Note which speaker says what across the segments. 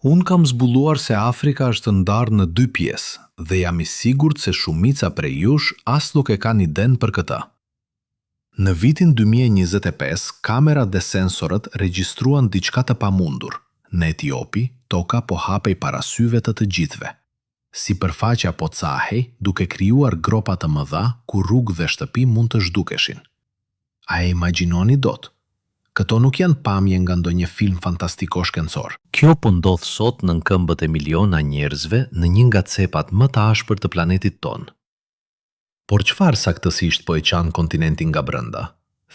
Speaker 1: Unë kam zbuluar se Afrika është ndarë në 2 pjesë dhe jam I sigurt se shumica prej jush as nuk e kanë iden për këta. Në vitin 2025, kamerat dhe sensorët regjistruan diçka të pamundur. Në Etiopi, toka po hapej para syve të gjithëve. Sipërfaqja po cahej, duke krijuar gropa të mëdha ku rrugë dhe shtëpi mund të zhdukeshin. A e imagjinoni dot? Këto nuk janë pamje nga ndonjë film fantastiko shkencor.
Speaker 2: Kjo po ndodh sot në këmbët e miliona njerëzve në një nga cepat më të ashpër të planetit ton.
Speaker 1: Por çfarë saktësisht po e çan kontinentin nga brenda?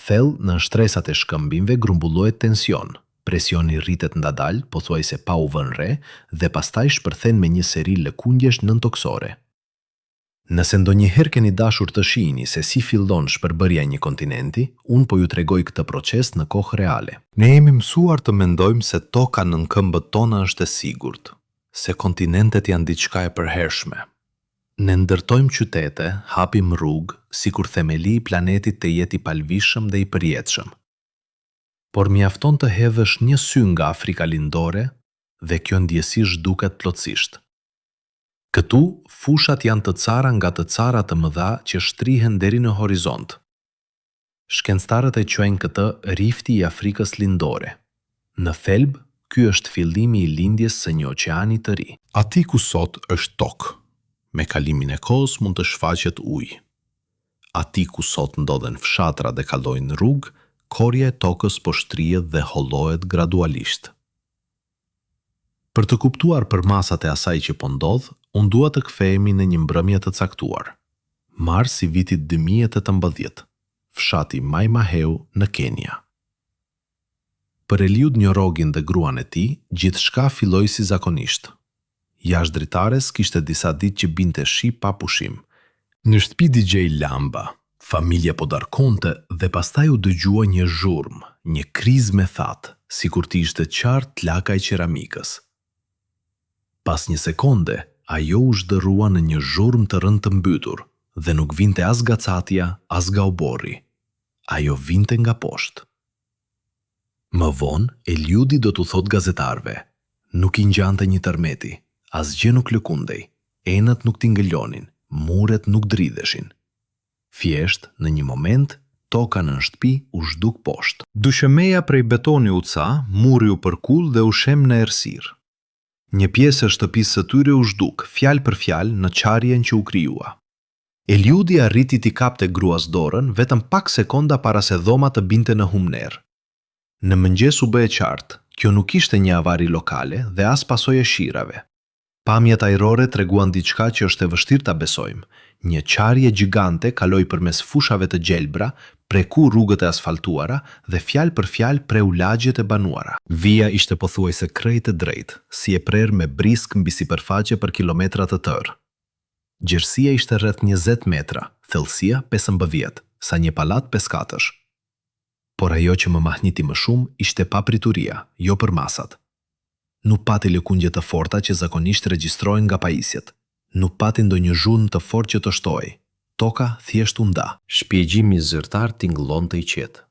Speaker 1: Thellë në shtresat e shkëmbimve grumbullohet tension. Presioni rritet ndadal, pothuajse pa u vënë re, dhe pastaj shpërthen me një seri lëkundjesh nëntoksore. Nëse ndonjëherë keni dashur të shihni se si fillon shpërbërja e një kontinenti, unë po ju tregoj këtë proces në kohë reale.
Speaker 2: Ne jemi mësuar të mendojmë se toka nën këmbët tona është e sigurt, se kontinentet janë diçka e përhershme.
Speaker 1: Ne ndërtojmë qytete, hapim rrugë, sikur themeli I planetit të jetë I palvishëm dhe I përjetshëm. Por mjafton të hedhësh një sy nga Afrika lindore dhe kjo ndjesi zhduket plotësisht. Këtu, fushat janë të cara nga të cara të mëdha që shtrihen deri në horizont. Shkencëtarët e quajnë këtë rifti I Afrikës lindore. Në thelb, ky është fillimi I lindjes së një oqeani të ri.
Speaker 2: Aty ku sot është tokë, me kalimin e kohës mund të shfaqet ujë. Aty ku sot ndodhen fshatra dhe kalojnë rrugë, korja e tokës po shtrihet dhe hollohet gradualisht.
Speaker 1: Për të kuptuar për masat e asaj që po ndodh, unë dua të kthehemi në një mbrëmje të caktuar. Mars I vitit 2018, fshati Mai Maheu në Kenia. Për Eliud Njorogin dhe gruan e tij, gjithçka filloi si zakonisht. Jashtë dritares kishte disa ditë që binte shi pa pushim. Në shtëpi DJ lamba, familja po darkonte dhe pastaj u dëgjua një zhurmë, një krizë me thatë, sikur të ishte qartë tlaka e qeramikës. Pas një sekonde, ajo u zhdërrua në një zhurmë të rënd të mbytur dhe nuk vinte as gacatja, as gauborri. Ajo vinte nga poshtë. Më vonë, Eliudi do t'u thot gazetarve. Nuk I ngjante një tërmeti, asgjë nuk lëkundej, enët nuk tingëllonin, muret nuk dridheshin. Thjesht, në një moment, toka në shtëpi u zhduk poshtë.
Speaker 2: Dyshemeja prej betoni u ca, muri u përkull dhe u shem në errësirë.
Speaker 1: Një pjesë e shtëpisë së tyre u zhduk, fjalë për fjalë në qarjen që u krijua. Eliudi arriti t'i kapte gruas dorën vetëm pak sekonda para se dhoma të binte në humner. Në mëngjes u bë e qartë, kjo nuk ishte një avari lokale dhe as pasojë e shirave. Pamjet ajrore treguan diçka që është e vështirë ta besojmë. Një qarje gjigante kaloi përmes fushave të gjelbra, preku rrugët e asfaltuara dhe fjalë për fjalë preu lagjet e banuara.
Speaker 2: Vija ishte pothuajse krejt e drejtë, si e prerë me brisk mbi sipërfaqe për kilometra të tërë.
Speaker 1: Gjerësia ishte rreth 20 metra, thellësia 15, sa një pallat 5 katësh. Por ajo që më mahniti më shumë ishte paprituria, jo për masat. Nuk pati lëkundje të forta që zakonisht regjistrohen nga pajisjet. Nuk pati ndonjë zhurmë të fortë që të shtojë. Toka thjesht u nda.
Speaker 2: Shpjegjimi zyrtar tingëllonte I qetë.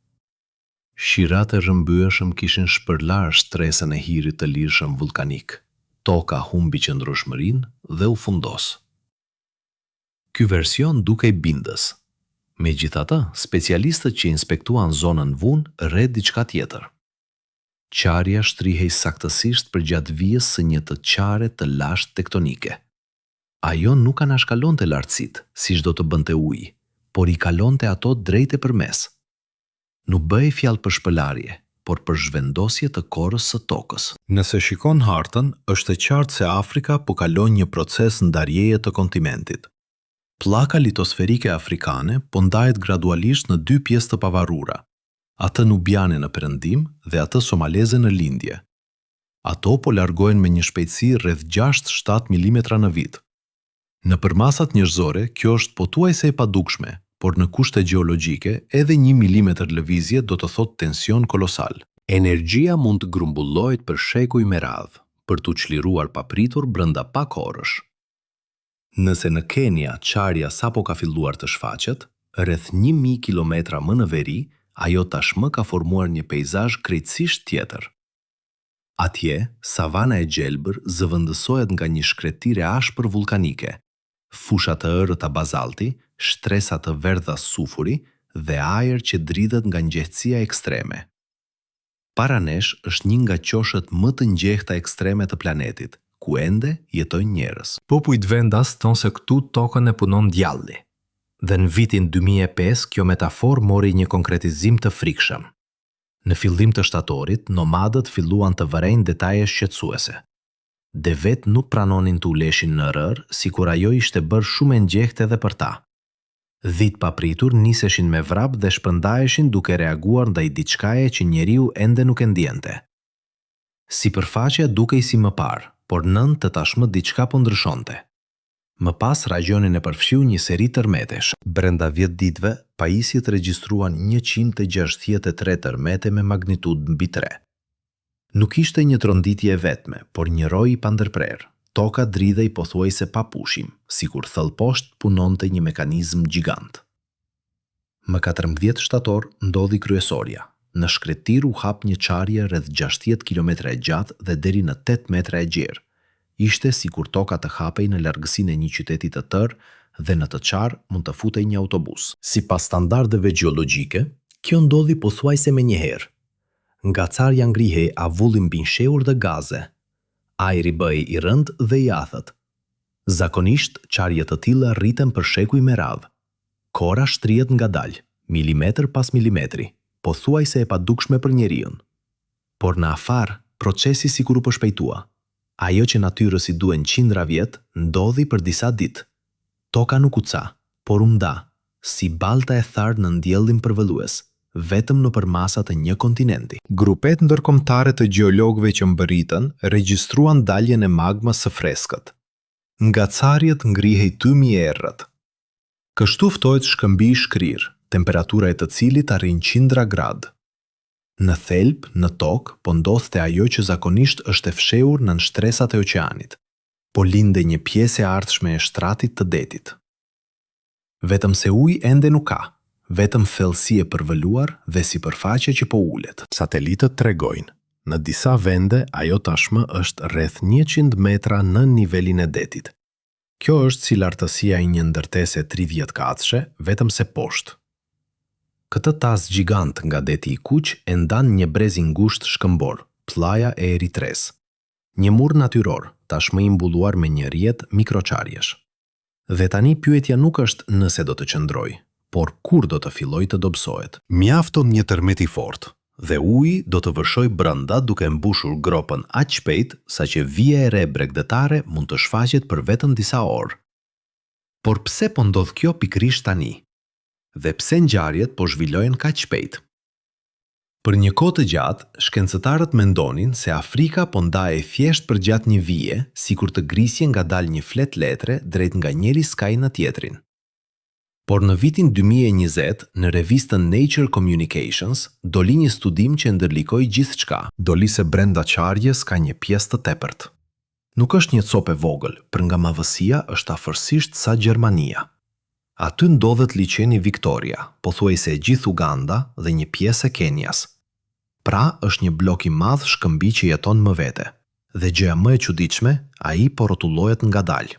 Speaker 1: Shirat e rrëmbyeshëm kishin shpërlar shtresën e hirit të lirshëm vulkanik. Toka humbi qëndrueshmërinë dhe u fundos. Ky version dukej bindës. Megjithatë, specialistët që inspektuan zonën vunë rre diçka tjetër. Qarja shtrihej saktësisht përgjatë vijës së një të qare të lashtë tektonike. Ajo nuk anashkalonte lartësitë, siç do të bënte uji, por I kalonte ato drejt e përmes. Nuk bëhej fjalë për shpëlarje, por për zhvendosje të korës së tokës.
Speaker 2: Nëse shikon hartën, është e qartë se Afrika po kalon një proces ndarjeje të kontinentit.
Speaker 1: Pllaka litosferike afrikane po ndahet gradualisht në 2 pjesë të pavarura, atë nubiane në perëndim dhe atë somaleze në lindje. Ato po largohen me një shpejtësi rreth 6-7 mm në vit. Në përmasat njerëzore, kjo është pothuajse e padukshme, por në kushte gjeologjike, edhe 1 milimetër lëvizje do të thotë tension kolosal.
Speaker 2: Energjia mund të grumbullohet për shekuj me radhë, për t'u çliruar papritur brenda pak orësh.
Speaker 1: Nëse në Kenia qarja sapo ka filluar të shfaqet, rreth 1000 kilometra më në veri, ajo tashmë ka formuar një peizazh krejtësisht tjetër. Atje, savana e gjelbër zëvendësohet nga një shkretire ashpër vulkanike, fusha të errëta bazalti, shtresa të verdha sufuri dhe ajër që dridhet nga ngjehtësia ekstreme. Para nesh është një nga qoshët më të ngjehta ekstreme të planetit, ku ende jetojnë njerëz.
Speaker 3: Popujt vendas thonë se këtu tokën e punon djalli. Dhe në vitin 2005 kjo metafor mori një konkretizim të frikshëm. Në fillim të shtatorit, nomadët filluan të vërejnë detaje shqetësuese. Devet nuk pranonin të uleshin në rër, sikur ajo ishte bërë shumë e ngjehtë edhe për ta. Dhit papritur niseshin me vrap dhe shpërndaheshin duke reaguar ndaj diçkaje që njeriu ende nuk e ndjente. Sipërfaqja dukej si më parë, por nën të tashmë diçka po ndryshonte. Më pas ragjonin e përfshiu një seri tërmetesh. Brenda 10 ditëve, pajisjet regjistruan 163 tërmete me magnitudë mbi 3. Nuk ishte një tronditje e vetme, por një roj i pandërprer. Toka dridhej pothuajse pa pushim, sikur thellë poshtë punonte një mekanizëm gjigant. Më 14 shtator ndodhi kryesorja. Në shkretir u hap një qarje rreth 60 kilometra e gjatë dhe deri në 8 metra e gjerë. Ishte sikur toka të hapej në largësinë e një qyteti të tërë dhe në të qarë mund të futej një autobus. Sipas standardeve gjeologjike, kjo ndodhi pothuajse menjëherë. Nga carja ngrihej avulli mbinsheur dhe gaze. Ajri bëhej i rënd dhe i athët. Zakonisht, qarje të tilla rriten për shekuj me radhë. Kora shtrihet ngadalë, milimetër pas milimetri, pothuajse e padukshme për njeriun. Por në afar, procesi sikur u përshpejtua. Ajo që natyrës i duen qindra vjet, ndodhi për disa ditë. Toka nuk u ca, por u nda, si balta e tharë në ndjellin përvëllues, vetëm në përmasat e një kontinenti. Grupet ndërkombëtare të gjeologëve që mbërritën regjistruan daljen e magmës së freskët. Nga carjet ngrihej tymi i errët. Kështu ftohet shkëmbi i shkrir, temperatura e të cilit arrin qindra gradë. Në thelb, në tokë, po ndodhte ajo që zakonisht është e fshehur nën shtresat e oqeanit, po linde një pjesë e ardhshme e shtratit të detit. Vetëm se ujë ende nuk ka, vetëm thellësi e përvëluar dhe sipërfaqe që po ulet.
Speaker 1: Satelitët tregojnë, në disa vende ajo tashmë është rreth 100 metra nën nivelin e detit. Kjo është si lartësia e një ndërtese 30 katshe, vetëm se poshtë. Këtë tas gjigant nga deti i Kuq e ndan një brez i ngushtë shkëmbor, plaja e Eritres. Një mur natyror, tashmë i mbulluar me një rrjet mikroqarjesh. Dhe tani pyetja nuk është nëse do të qëndroj, por kur do të filloj të dobësohet. Mjafton një tërmet i fortë, dhe uji do të vërshoj brenda duke mbushur gropën aq shpejt saqë vija e re bregdetare mund të shfaqet për vetëm disa orë. Por pse po ndodh kjo pikërisht tani? Dhe pse ngjarjet po zhvillojnë kaq shpejt? Për një kohë të gjatë, shkencëtarët mendonin se Afrika po ndahej thjesht përgjatë një vije, sikur të grisje ngadalë një flet letre drejt nga njëri skaj në tjetrin. Por në vitin 2020, në revistën Nature Communications, doli një studim që ndërlikoi gjithçka. Doli se brenda qarjes ka një pjesë të tepërt. Nuk është një copë e vogël, për nga madhësia është afërsisht sa Gjermania. Aty ndodhet liçeni Victoria, pothuajse e gjithë Uganda dhe një pjesë e Kenias. Pra, është një blok i madh shkëmbi që jeton më vete. Dhe gjëja më e çuditshme, ai po rrotullohet ngadalë.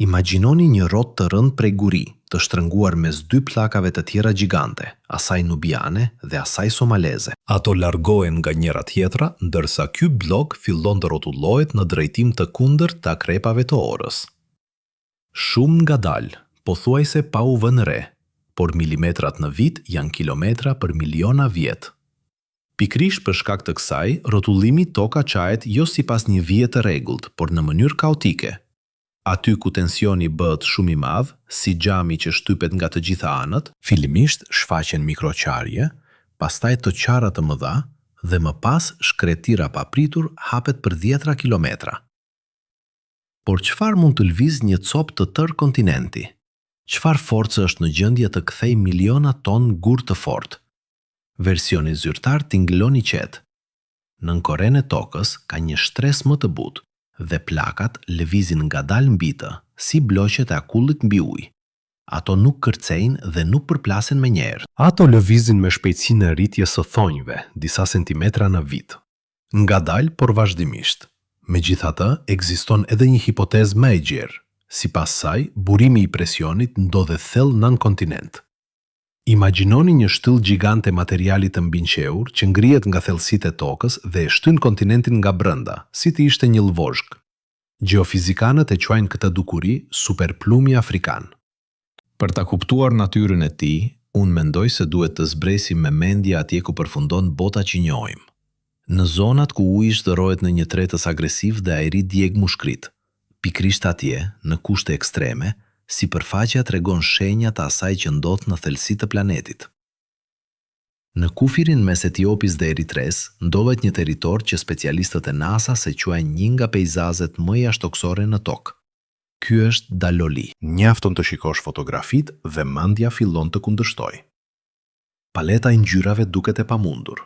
Speaker 1: Imagjinoni një rrotë të rënd prej guri, të shtrënguar mes dy pllakave të tjera gjigante, asaj nubiane dhe asaj somaleze. Ato largohen nga njëra tjetra, ndërsa ky blok fillon të rrotullohet në drejtim të kundërt të akrepave të orës. Shumë ngadalë, pothuajse pa u vënë re, por milimetrat në vit janë kilometra për miliona vjet. Pikrisht për shkak të kësaj, rrotullimi toka qahet jo sipas një vije të rregullt, por në mënyrë kaotike. Aty ku tensioni bëhet shumë i madh, si xhami që shtypet nga të gjitha anët, fillimisht shfaqen mikroqarje, pastaj të qarra të mëdha dhe më pas shkretira papritur hapet për 10 kilometra. Por çfarë mund të lviz një copë të tërë kontinenti? Çfarë forcë është në gjendje të kthej miliona ton gur të fortë? Versioni zyrtar tingëllon i qetë. Nën korren e tokës ka një shtresë më të butë dhe plakat lëvizin ngadalë mbi të, si bloqet e akullit mbi ujë. Ato nuk kërcejnë dhe nuk përplasen menjëherë. Ato lëvizin me shpejtësinë e rritjes së thonjve, disa centimetra në vit. ngadalë por vazhdimisht. Megjithatë, ekziston edhe një hipotezë më e gjerë. Sipas saj, burimi i presionit ndodhet thellë nën kontinent. Imagjinoni një shtyllë gjigante materiali të mbinqeur që ngrihet nga thellësitë e tokës dhe e shtyn kontinentin nga brenda, si të ishte një lvozhg. Gjeofizikanët e quajnë këtë dukuri superplumi afrikan.
Speaker 3: Për ta kuptuar natyrën e tij, unë mendoj se duhet të zbresim me mendje atje ku përfundon bota që njohim. Në zonat ku uji shtërrohet në një tretës agresiv dhe ajri djeg mushkrit. Pikrisht atje, në kushte ekstreme, sipërfaqja tregon shenja të asaj që ndodh në thelësi të planetit. Në kufirin mes Etiopis dhe Eritres, ndodhet një territor që specialistët e NASA se quajnë një nga pejzazet më jashtëtoksore në tokë. Ky është Daloli.
Speaker 1: Mjafton të shikosh fotografitë dhe mendja fillon të kundërshtoj. Paleta e ngjyrave duket e pamundur.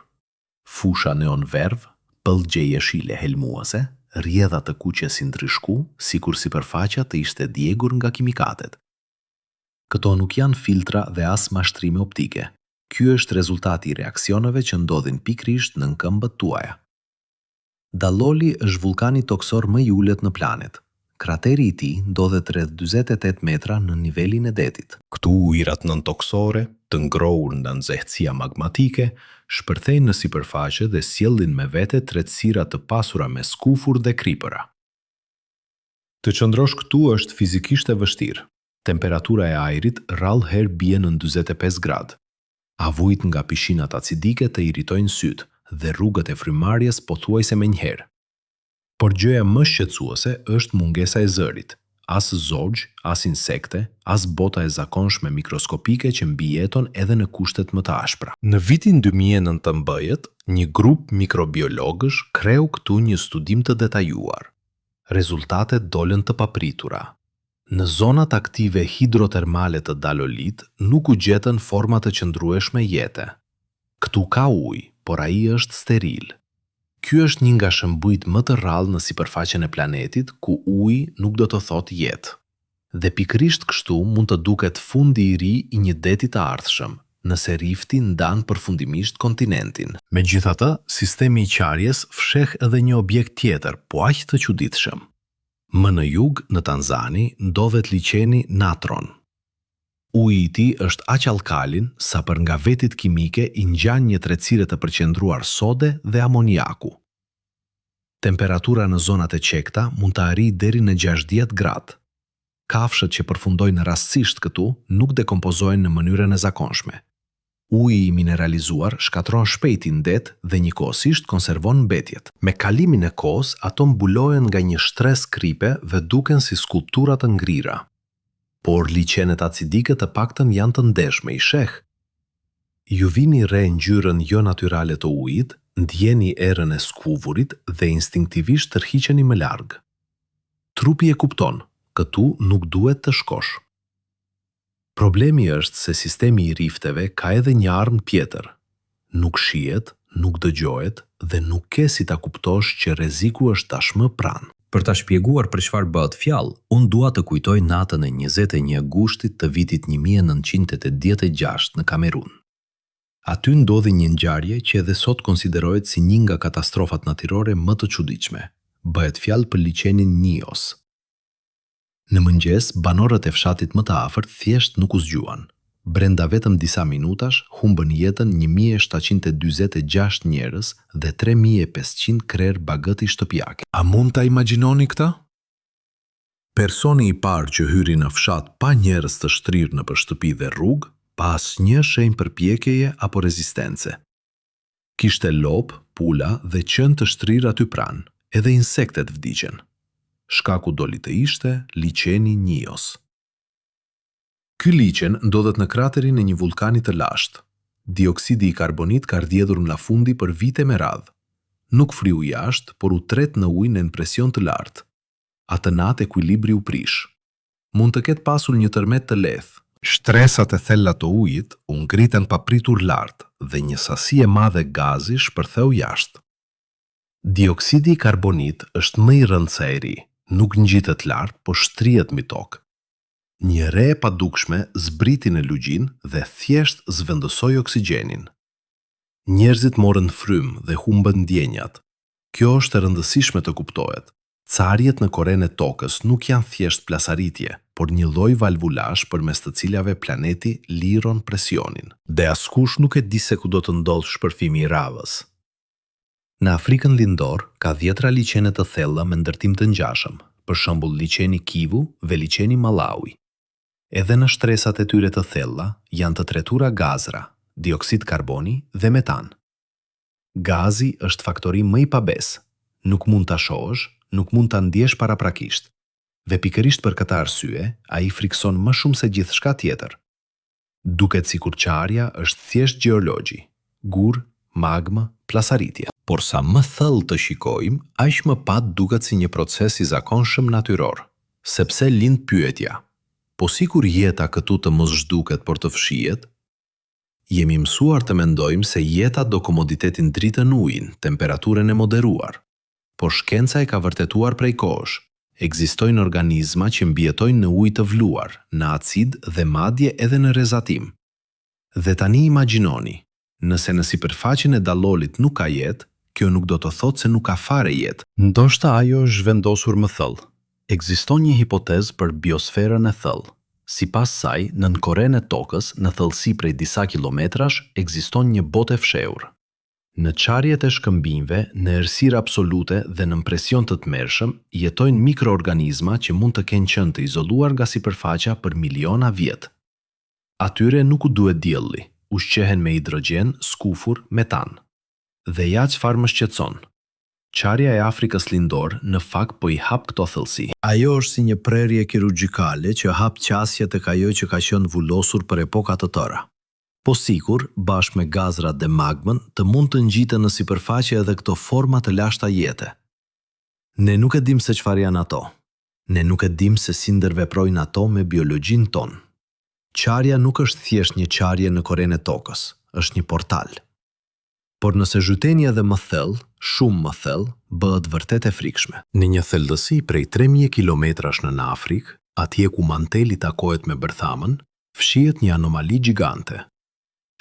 Speaker 1: Fusha neon verdh, pëllgje jeshile helmuese, rrjedha të kuqe si ndryshku, sikur sipërfaqja të ishte djegur nga kimikatet. Këto nuk janë filtra dhe as mashtrime optike. Ky është rezultati i reaksioneve që ndodhin pikrisht në këmbët tuaja. Daloli është vulkani toksor më i ulët në planet. Krateri i tij ndodhet rreth 48 metra në nivelin e detit.
Speaker 2: Këtu ujërat nën-toksore, të ngrohur nga nxehtësia magmatike, shpërthejnë në sipërfaqe dhe sjellin me vete tretësira të pasura me skufur dhe kripëra.
Speaker 1: Të qëndrosh këtu është fizikisht e vështirë. Temperatura e ajrit rrallë herë bie në 45 gradë. Avujt nga pishinat acidike të iritojnë sytë dhe rrugët e frymarrjes pothuajse menjëherë. Por gjëja më shqetësuese është mungesa e zërit. As zogj, as insekte, as bota e zakonshme mikroskopike që mbijeton edhe në kushtet më të ashpra.
Speaker 2: Në vitin 2019, një grup mikrobiologësh kreu këtu një studim të detajuar.
Speaker 1: Rezultatet dolën të papritura. Në zonat aktive hidrotermale të Dalolit nuk u gjetën forma të qëndrueshme jete. Këtu ka ujë, por ai është steril. Ky është një nga shëmbujt më të rrallë në sipërfaqen e planetit ku uji nuk do të thotë jetë. Dhe pikrisht kështu mund të duket fundi i ri i një deti të ardhshëm, nëse rifti ndan përfundimisht kontinentin. Megjithatë, sistemi i qarjes fsheh edhe një objekt tjetër, po aq të çuditshëm. Më në jug, në Tanzani, ndodhet liqeni natron. Uji i tij është aq alkalin sa për nga vetit kimike i ngjan një tretësire të përqendruar sode dhe amoniaku. Temperatura në zonat e qekta mund të arrijë deri në 60 gradë. Kafshët që përfundojnë rastësisht këtu nuk dekompozohen në mënyrën e zakonshme. Uji i mineralizuar shkatron shpejt i ndet dhe njëkohësisht konservon mbetjet. Me kalimin e kohës, ato mbulohen nga një shtres kripe dhe duken si skulptura të ngrira. Por liqenet acidike të paktën janë të ndeshme, i sheh. Ju vini re ngjyrën jo natyrale të ujit, ndjeni erën e skuvurit dhe instinktivisht tërhiqeni më larg. Trupi e kupton, këtu nuk duhet të shkosh. Problemi është se sistemi i rifteve ka edhe një armë tjetër. Nuk shihet, nuk dëgjohet dhe nuk ke si ta kuptosh që rreziku është tashmë pranë.
Speaker 3: Për ta shpjeguar për çfarë bëhet fjalë, unë dua të kujtoj natën e 21 gushtit të vitit 1986 në Kamerun. Aty ndodhi një ngjarje që edhe sot konsiderohet si një nga katastrofat natyrore më të çuditshme. Bëhet fjalë për liqenin Nios. Në mëngjes, banorët e fshatit më të afërt thjesht nuk u zgjuan. Brenda vetëm disa minutash humbën jetën 1746 njerëz dhe 3500 krerë bagëti shtëpiake.
Speaker 1: A mund ta imagjinoni këtë? Personi i parë që hyri në fshat pa njerëz të shtrirë nëpër shtëpi dhe rrugë, pa asnjë shenjë përpjekjeje apo rezistence. Kishte lop, pula dhe qenë të shtrirë aty pranë, edhe insektet vdiqen. Shkaku doli të ishte liqeni Nios. Ky liqen ndodhet në kraterin e një vulkani të lashtë. Dioksidi i karbonit ka rrjedhur nga fundi për vite me radhë. Nuk friu jashtë, por u tret në ujë në presion të lartë. Atë natë ekuilibri u prish. Mund të ketë pasur një tërmet të lehtë. Shtresat e thella të ujit u ngritën papritur lart dhe një sasi e madhe gazi shpërtheu jashtë. Dioksidi i karbonit është më i rëndë se ajri, nuk ngjitet lart, po shtrihet mbi tokë. Një re e padukshme zbriti në lugjin dhe thjesht zvendësoi oksigjenin. Njerëzit morën frymë dhe humbën ndjenjat. Kjo është e rëndësishme të kuptohet. Carjet në korren e tokës nuk janë thjesht plasaritje, por një lloj valvulash përmes të cilave planeti liron presionin.
Speaker 3: Dhe askush nuk e di se ku do të ndodhë shpërfimi i radhës. Në Afrikën Lindor ka 10 liçene të thella me ndërtim të ngjashëm, për shembull liçeni Kivu dhe liçeni Malawi. Edhe në shtresat e tyre të thella janë të tretura gazra, dioksid karboni dhe metan. Gazi është faktori më i pabes, nuk mund ta shohësh, nuk mund ta ndjesh paraprakisht. Dhe pikërisht për këtë arsye, ai frikson më shumë se gjithçka tjetër. Duket sikur qarja është thjesht gjeologji, gur, magmë, plasaritje.
Speaker 2: Por sa më thellë të shikojmë, aq më pat duket si një proces i zakonshëm natyror, sepse lind pyetja: po sikur jeta këtu të mos zhduket por të fshihet? Jemi mësuar të mendojmë se jeta do komoditetin dritën ujin, temperaturën e moderuar. Por shkenca e ka vërtetuar prej kohësh. Ekzistojnë organizma që mbijetojnë në ujë të vluar, në acid dhe madje edhe në rrezatim. Dhe tani imagjinoni, nëse në sipërfaqen e dallolit nuk ka jetë, kjo nuk do të thotë se nuk ka fare jetë. Ndoshta ajo është vendosur më thellë. Ekziston një hipotezë për biosferën e thellë. Sipas saj, nën korren e tokës, në thellësi prej disa kilometrash, ekziston një botë e fshehur. Në qarjet e shkëmbimve, në errësirë absolute dhe në presion të tmerrshëm, jetojnë mikroorganizma që mund të kenë qenë të izoluar nga sipërfaqja për miliona vjet. Atyre nuk u duhet dielli, ushqehen me hidrogjen, skufur, metan. Dhe ja çfarë më shqetëson. Qarja e Afrikës Lindor në fakt po i hap këto thellësi.
Speaker 3: Ajo është si një prerje kirurgjikale që hap qasje tek ajo që ka qenë vulosur për epoka të tëra. Po sikur, bashkë me gazrat dhe magmën, të mund të ngjiten në sipërfaqe edhe këto forma të lashta jete. Ne nuk e dim se çfarë janë ato. Ne nuk e dim se si ndërveprojnë ato me biologjinë tonë. Qarja nuk është thjesht një qarje në korren e tokës, është një portal. Por nëse zhyteni edhe më thellë, shumë më thellë, bëhet vërtet e frikshme.
Speaker 2: Në një thellësi prej 3000 kilometrash në Afrikë, atje ku manteli takohet me bërthamën, fshihet një anomali gjigante.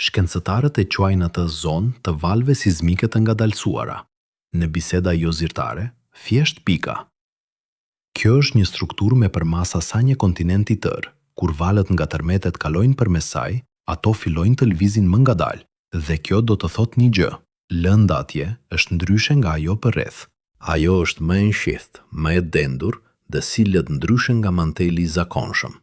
Speaker 3: Shkencëtarët e quajnë atë zonë të valve sismike të ngadalësuara. Në biseda jo zyrtare, thjesht pika. Kjo është një strukturë me përmasa sa një kontinent i tërë. Kur valët nga tërmetet kalojnë përmes saj, ato fillojnë të lëvizin më ngadalë. Dhe kjo do të thotë një gjë. Lënda atje është ndryshe nga ajo përreth.
Speaker 2: Ajo është më e nshithë, më e dendur dhe sillet ndryshe nga manteli i zakonshëm.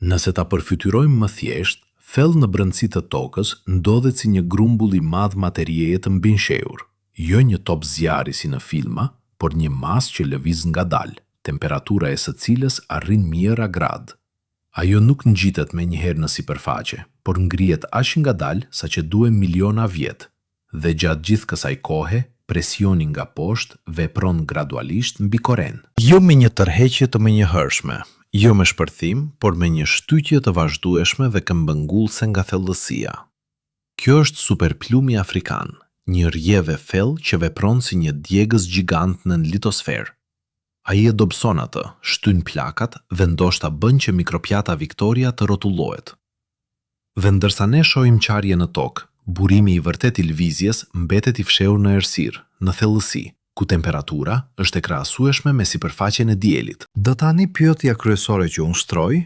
Speaker 1: Nëse ta përfytyrojmë më thjesht, thellë në brendësi të tokës ndodhet si një grumbull i madh materieje të mbinshehur. Jo një top zjarri si në filma, por një masë që lëviz ngadalë, temperatura e së cilës arrin mijëra gradë. Ajo nuk ngjitet me njëherë në sipërfaqe, por ngrihet aq ngadalë sa që duhen miliona vjet. Dhe gjatë gjithë kësaj kohe, presioni nga poshtë vepron gradualisht mbi korren.
Speaker 2: Jo me një tërheqje të menjëhershme, jo me shpërthim, por me një shtytje të vazhdueshme dhe këmbëngullse nga thellësia.
Speaker 1: Kjo është superplumi afrikan, një rrjedhë thellë që vepron si një djegës gjigant në litosferë. Ai e dobëson atë, shtyn plakat dhe ndoshta bën që mikropjata Victoria të rrotullohet. Dhe ndërsa ne shohim qarje në tokë, burimi i vërtet i lëvizjes mbetet i fshehur në errësirë, në thellësi, ku temperatura është e krahasueshme me sipërfaqen e diellit.
Speaker 3: Do tani pyetja kryesore që unë shtroj,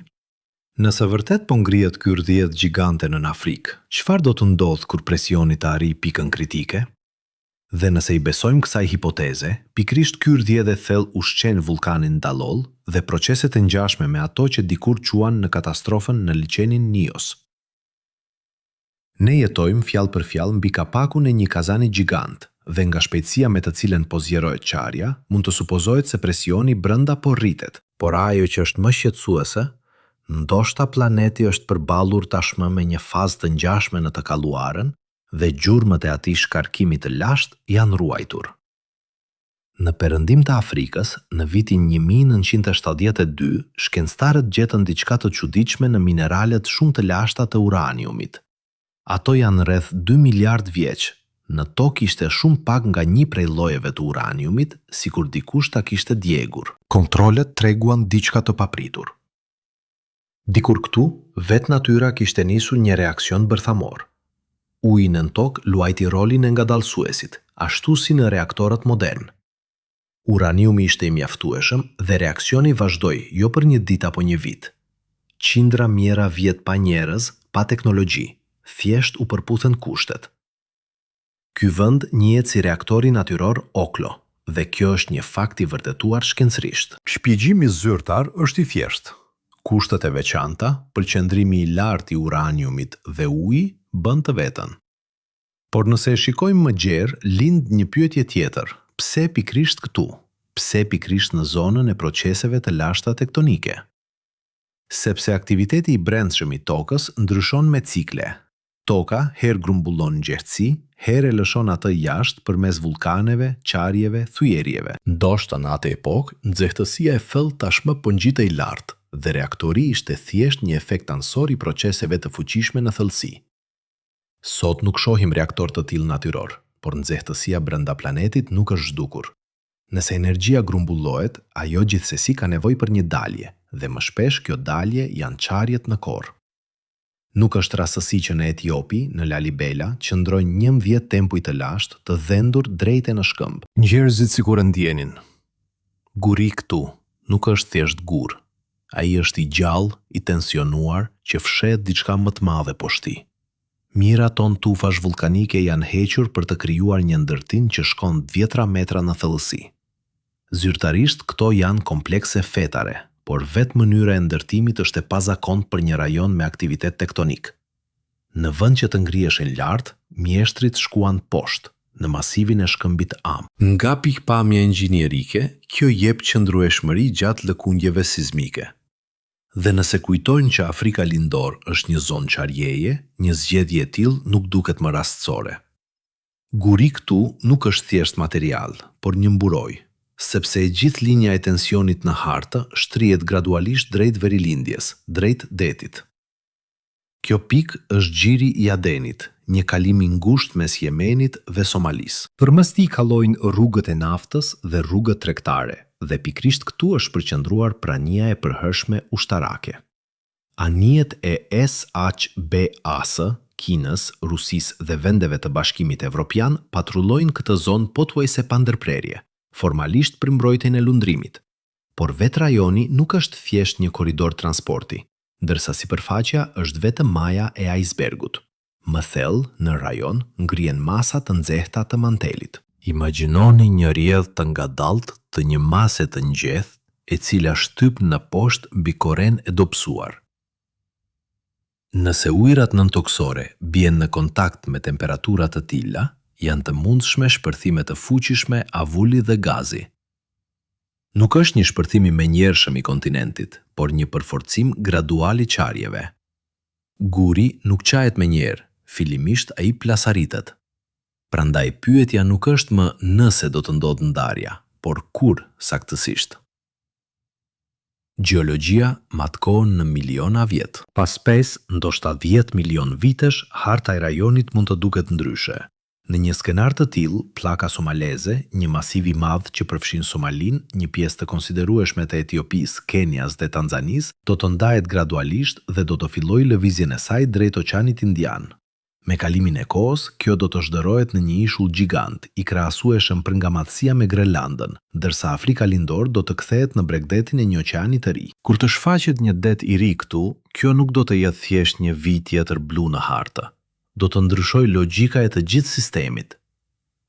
Speaker 3: nëse vërtet po ngrihet ky rrjedhë gjigante në Afrikë, çfarë do të ndodhë kur presioni të arrijë pikën kritike? Dhe nëse i besojmë kësaj hipoteze, pikrisht ky rrjedhë thellë ushqen vulkanin Dallol dhe proceset e ngjashme me ato që dikur quan në katastrofën në liçenin Nios. Ne jetojmë fjalë për fjalë mbi kapakun e një kazani gjigant dhe nga shpejtësia me të cilën po zgjerohet qarja, mund të supozohet se presioni brenda po rritet. Por ajo që është më shqetësuese, ndoshta planeti është përballur tashmë me një fazë të ngjashme në të kaluarën dhe gjurmët e atij shkarkimi të lashtë janë ruajtur. Në perëndim të Afrikës, në vitin 1972, shkencëtarët gjetën diçka të çuditshme në mineralet shumë të lashta të uraniumit. Ato janë rreth 2 miliard vjeç. Në tokë ishte shumë pak nga një prej llojeve të uraniumit, sikur dikush ta kishte djegur.
Speaker 2: Kontrolet treguan diçka të papritur.
Speaker 3: Dikur këtu, vetë natyra kishte nisur një reakcion bërthamor. Uji në tokë luajti rolin e ngadalësuesit, ashtu si në reaktorët modern. Uraniumi ishte i mjaftueshëm dhe reaksioni vazhdoi jo për një ditë apo një vit. Qindra mijëra vjet pa njerëz, pa teknologji, thjesht u përputhen kushtet. Ky vend njihet si reaktori natyror Oklo, dhe kjo është një fakt i vërtetuar shkencërisht.
Speaker 2: Shpjegimi zyrtar është i thjeshtë. Kushtet e veçanta, përqendrimi i lartë i uraniumit dhe uji bën të vetën. Por nëse e shikojmë më gjerë, lind një pyetje tjetër. Pse pikrisht këtu? Pse pikrisht në zonën e proceseve të lashta tektonike? Sepse aktiviteti i brendshëm i tokës ndryshon me cikle. Toka herë grumbullon nxehtësi, herë e lëshon atë jashtë përmes vulkaneve, qarjeve, thujerieve. Ndoshta në atë epokë, nxehtësia e thellë tashmë po ngjitej lart dhe reaktori ishte thjesht një efekt anësor i proceseve të fuqishme në thellësi. Sot nuk shohim reaktor të tillë natyror, por nxehtësia brenda planetit nuk është zhdukur. Nëse energjia grumbullohet, ajo gjithsesi ka nevojë për një dalje, dhe më shpesh kjo dalje janë qarjet në korr. Nuk është rastësi që në Etiopi, në Lalibela, qëndrojnë 11 tempuj të lashtë të dhendur drejt në shkëmb. Njerëzit sikur e ndjenin. Guri këtu nuk është thjesht gur. Ai është i gjallë, i tensionuar, që fshet diçka më të madhe poshti. Mijëra ton tufash vulkanike janë hequr për të krijuar një ndërtim që shkon 10 metra në thellësi. Zyrtarisht këto janë komplekse fetare, por vetë mënyra e ndërtimit është e pazakontë për një rajon me aktivitet tektonik. Në vend që të ngriheshin lart, mjeshtrit shkuan poshtë, në masivin e shkëmbit Am. Nga pikpamja inxhinierike, kjo jep qëndrueshmëri gjatë lëkundjeve sismike. Dhe nëse kujtojnë që Afrika Lindor është një zonë qarjeje, një zgjedhje e tillë nuk duket më rastësore. Guri këtu nuk është thjesht material, por një mburoj, sepse e gjithë linja e tensionit në hartë shtrihet gradualisht drejt verilindjes, drejt detit. Kjo pikë është gjiri i Adenit, një kalim i ngushtë mes Yemenit dhe Somalisë. Përmes tij kalojnë rrugët e naftës dhe rrugët tregtare, dhe pikrisht këtu është përqendruar prania e përhershme ushtarake. Anijet e SHBAS, Kinës, Rusisë dhe vendeve të Bashkimit Evropian patrullojnë këtë zonë pothuajse pa ndërprerje, formalisht për mbrojtjen e lundrimit. Por vetë rajoni nuk është thjesht një korridor transporti, ndërsa sipërfaqja është vetëm maja e icebergut. Më thellë, në rajon, ngrihen masa të nxehta të mantelit. Imagjinoni një rrjedhë të ngadaltë të një mase të ngjethë, e cila shtyp në poshtë mbi korren e dobësuar. Nëse ujërat nëntoksore bien në kontakt me temperatura të tilla, janë të mundshme shpërthime të fuqishme avulli dhe gazi. Nuk është një shpërthim i menjëhershëm i kontinentit, por një përforcim gradual i qarjeve. Guri nuk qahet menjëherë, fillimisht ai plasaritet. Prandaj pyetja nuk është më nëse do të ndodhë ndarja, por kur saktësisht. Gjeologjia matkohen në miliona vjet. Pas 5, ndoshta 10 milion vitesh, harta e rajonit mund të duket ndryshe. Në një skenar të tillë, pllaka somaleze, një masiv i madh që përfshin Somalinë, një pjesë të konsiderueshme të Etiopisë, Kenias dhe Tanzanisë, do të ndahet gradualisht dhe do të fillojë lëvizjen e saj drejt Oqeanit Indian. Me kalimin e kohës, kjo do të zhderojë në një ishull gjigant, i krahasueshëm për nga madhësia me Grenlandën, ndërsa Afrika Lindor do të kthehet në bregdetin e një oqeani të ri. Kur të shfaqet një det i ri këtu, kjo nuk do të jetë thjesht një vit tjetër blu në hartë. Do të ndryshojë logjika e të gjithë sistemit.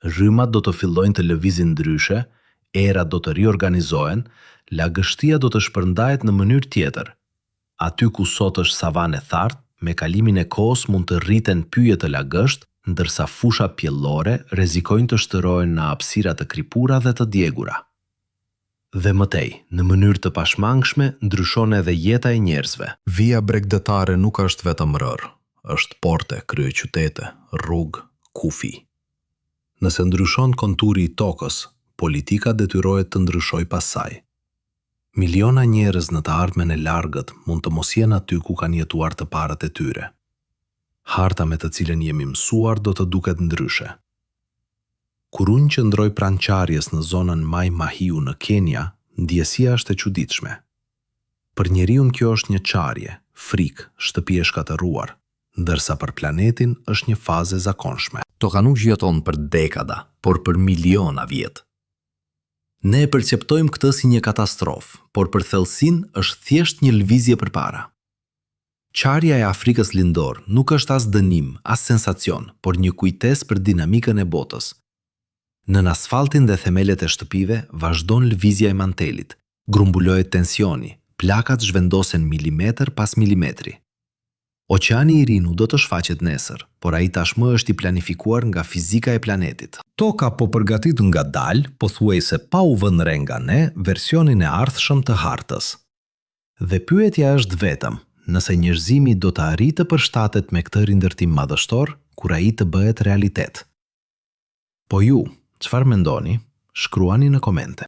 Speaker 2: Rrymat do të fillojnë të lëvizin ndryshe, erat do të riorganizohen, lagështia do të shpërndahet në mënyrë tjetër. Aty ku sot është savanë e thartë, me kalimin e kohës mund të rriten pyje të lagësht, ndërsa fusha pjellore rrezikojnë të shtërohen në hapësira të kripura dhe të djegura. Dhe mëtej, në mënyrë të pashmangshme, ndryshon edhe jeta e njerëzve. Vija bregdetare nuk është vetëm rër, është porte, kryeqytete, rrugë, kufi. Nëse ndryshon konturi i tokës, politika detyrohet të ndryshojë pas saj. Miliona njerëz në të ardhmen e largët mund të mos jenë aty ku kanë jetuar të parët e tyre. Harta me të cilën jemi mësuar do të duket ndryshe. Kur unë qëndroj pranë qarjes në zonën Mai Mahiu në Kenya, ndjesia është e çuditshme. Për njeriun kjo është një qarje, frikë, shtëpi e shkatëruar, ndërsa për planetin është një fazë e zakonshme. Toka nuk jeton për dekada, por për miliona vjet.
Speaker 3: Ne e perceptojmë këtë si një katastrofë, por për thellësinë është thjesht një lëvizje përpara. Qarja e Afrikës lindor nuk është as dënim, as sensacion, por një kujtesë për dinamikën e botës. Nën asfaltin dhe themelet e shtëpive vazhdon lëvizja e mantelit, grumbullohet tensioni, plakat zhvendosen milimetër pas milimetri. Oqeani i Ri nuk do të shfaqet nesër, por ai tashmë është i planifikuar nga fizika e planetit.
Speaker 2: Toka po përgatit nga dalë, pothuajse pa u vënë re nga ne, versionin e ardhshëm të hartës.
Speaker 3: Dhe pyetja është vetëm, nëse njerëzimi do të arrijë të përshtatet me këtë rindërtim madhështor kur ai të bëhet realitet. Po ju, çfarë mendoni? Shkruani në komente.